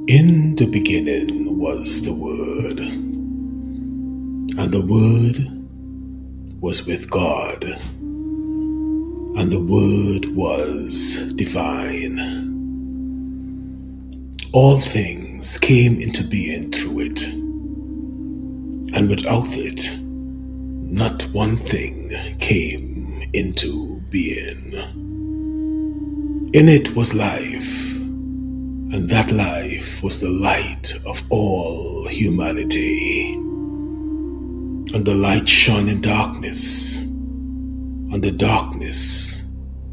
In the beginning was the Word, and the Word was with God, and the Word was divine. All things came into being through it, and without it, not one thing came into being. In it was life, and that life was the light of all humanity. And the light shone in darkness, and the darkness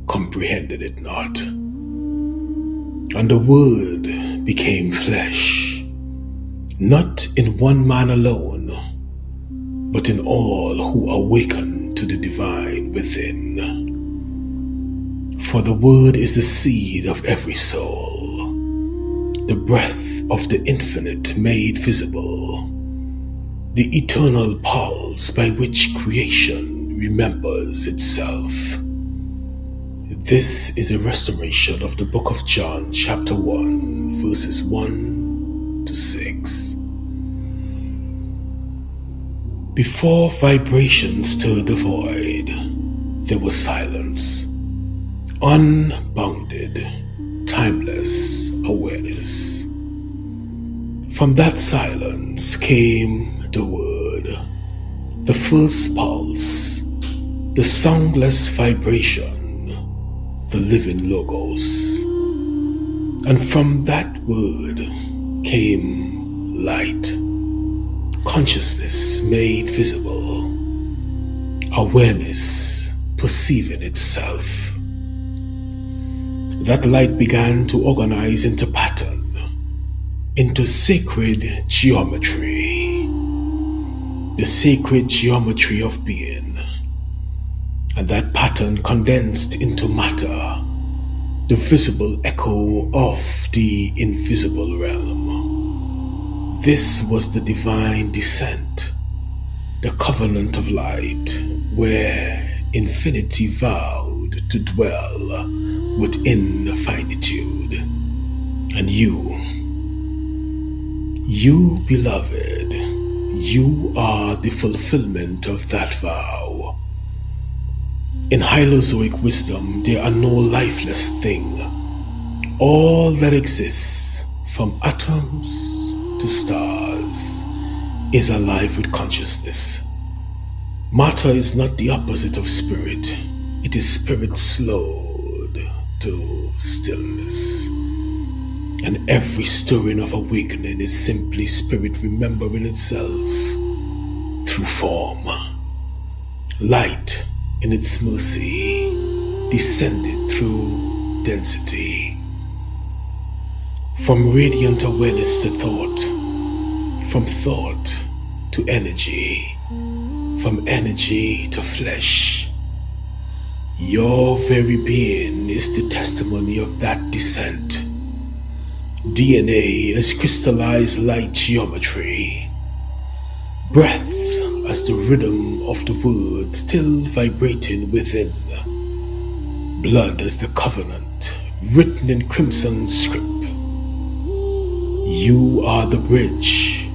comprehended it not. And the Word became flesh, not in one man alone, but in all who awaken to the divine within. For the Word is the seed of every soul, the breath of the infinite made visible, the eternal pulse by which creation remembers itself. This is a restoration of the book of John, chapter 1, verses 1 to 6. Before vibration stirred the void, there was silence, unbounded, timeless awareness. From that silence came the Word, the first pulse, the soundless vibration, the living logos. And from that Word came light, consciousness made visible, awareness perceiving itself. That light began to organize into pattern, into sacred geometry, the sacred geometry of being. And that pattern condensed into matter, the visible echo of the invisible realm. This was the divine descent, the covenant of light, where infinity vowed to dwell within finitude. And you, beloved, you are the fulfillment of that vow. In Hylozoic wisdom, there are no lifeless thing. All that exists, from atoms to stars, is alive with consciousness. Matter is not the opposite of spirit. It is spirit slowed to stillness. And every stirring of awakening is simply spirit remembering itself through form. Light, in its mercy, descended through density. From radiant awareness to thought, from thought to energy, from energy to flesh. Your very being is the testimony of that descent. DNA as crystallized light geometry, breath as the rhythm of the Word still vibrating within, blood as the covenant written in crimson script. You are the bridge,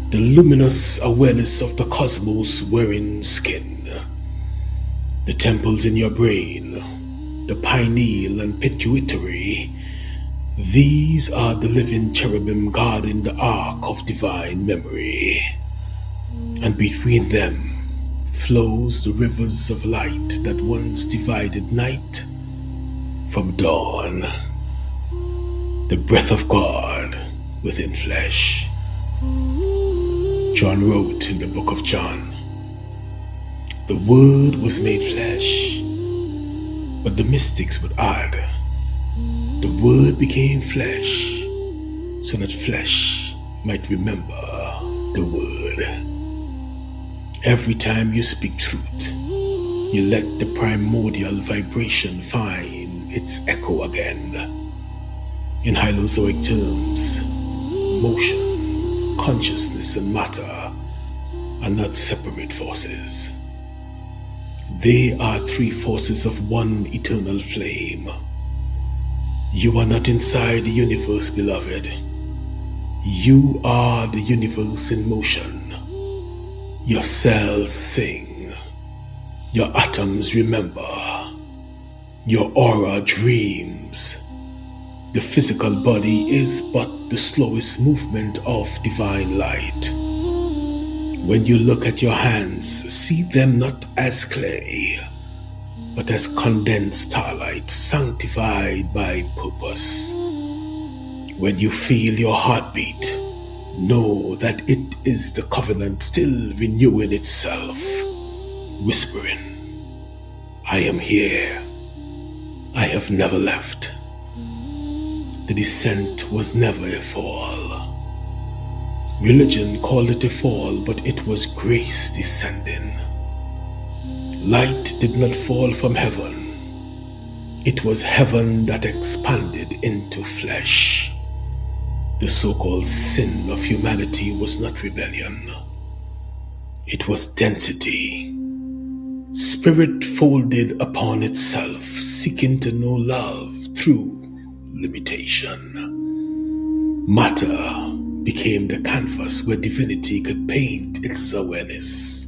the luminous awareness of the cosmos wearing skin, the temples in your brain, the pineal and pituitary. These are the living cherubim guarding the ark of divine memory. And between them flows the rivers of light that once divided night from dawn. The breath of God within flesh. John wrote in the book of John, the Word was made flesh, but the mystics would add, the Word became flesh, so that flesh might remember the Word. Every time you speak truth, you let the primordial vibration find its echo again. In Hylozoic terms, motion, consciousness, and matter are not separate forces. They are three forces of one eternal flame. You are not inside the universe, beloved. You are the universe in motion. Your cells sing. Your atoms remember. Your aura dreams. The physical body is but the slowest movement of divine light. When you look at your hands, see them not as clay, but as condensed starlight sanctified by purpose. When you feel your heartbeat, know that it is the covenant still renewing itself, whispering, I am here. I have never left. The descent was never a fall. Religion called it a fall, but it was grace descending. Light did not fall from heaven. It was heaven that expanded into flesh. The so-called sin of humanity was not rebellion. It was density. Spirit folded upon itself, seeking to know love through limitation. Matter became the canvas where divinity could paint its awareness.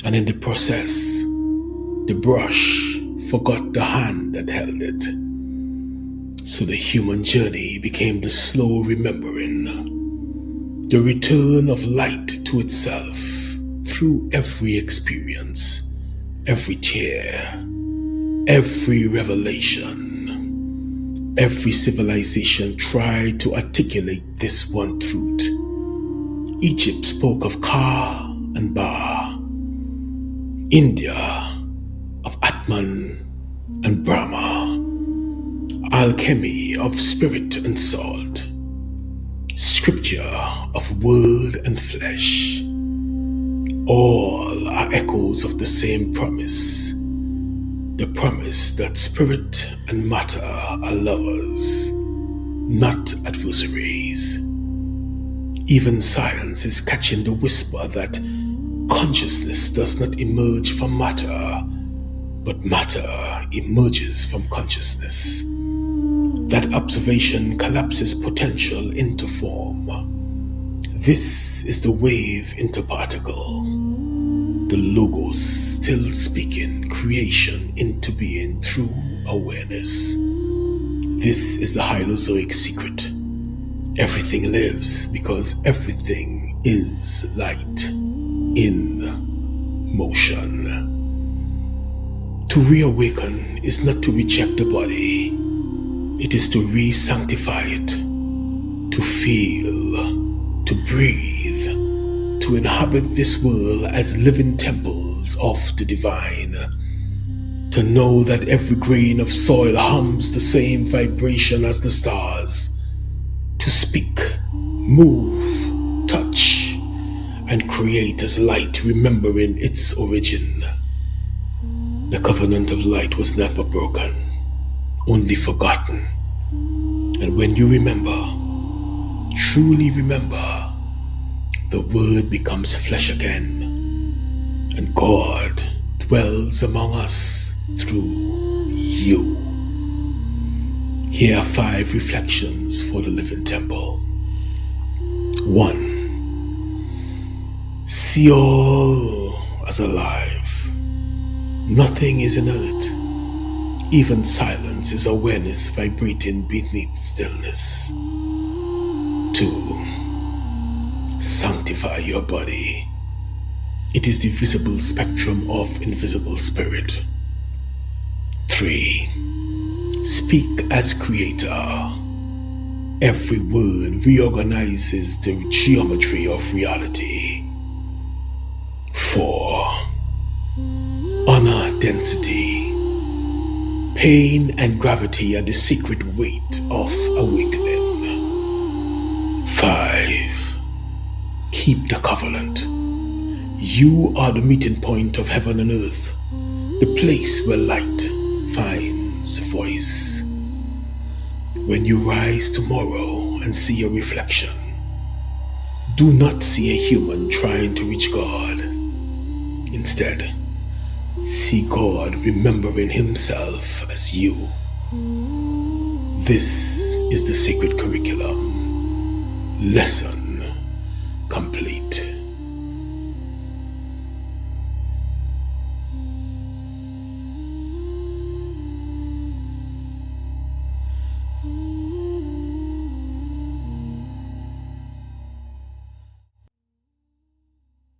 And in the process, the brush forgot the hand that held it. So the human journey became the slow remembering, the return of light to itself through every experience, every tear, every revelation. Every civilization tried to articulate this one truth. Egypt spoke of Ka and Ba. India of Atman and Brahma. Alchemy of spirit and salt. Scripture of word and flesh. All are echoes of the same promise. The promise that spirit and matter are lovers, not adversaries. Even science is catching the whisper that consciousness does not emerge from matter, but matter emerges from consciousness. That observation collapses potential into form. This is the wave into particle. The Logos still speaking creation into being through awareness. This is the Hylozoic secret. Everything lives because everything is light in motion. To reawaken is not to reject the body. It is to re-sanctify it, to feel, to breathe, to inhabit this world as living temples of the divine, to know that every grain of soil hums the same vibration as the stars, to speak, move, touch, and create as light, remembering its origin. The covenant of light was never broken, only forgotten. And when you remember, truly remember, the word becomes flesh again, and God dwells among us through you. Here are 5 reflections for the living temple. 1. See all as alive. Nothing is inert. Even silence is awareness vibrating beneath stillness. 2. Sanctify your body. It is the visible spectrum of invisible spirit. 3. Speak as creator. Every word reorganizes the geometry of reality. 4. Honor density. Pain and gravity are the secret weight of awakening. 5. Keep the covenant. You are the meeting point of heaven and earth, the place where light finds voice. When you rise tomorrow and see your reflection, do not see a human trying to reach God. Instead, see God remembering himself as you. This is the sacred curriculum. Lesson complete.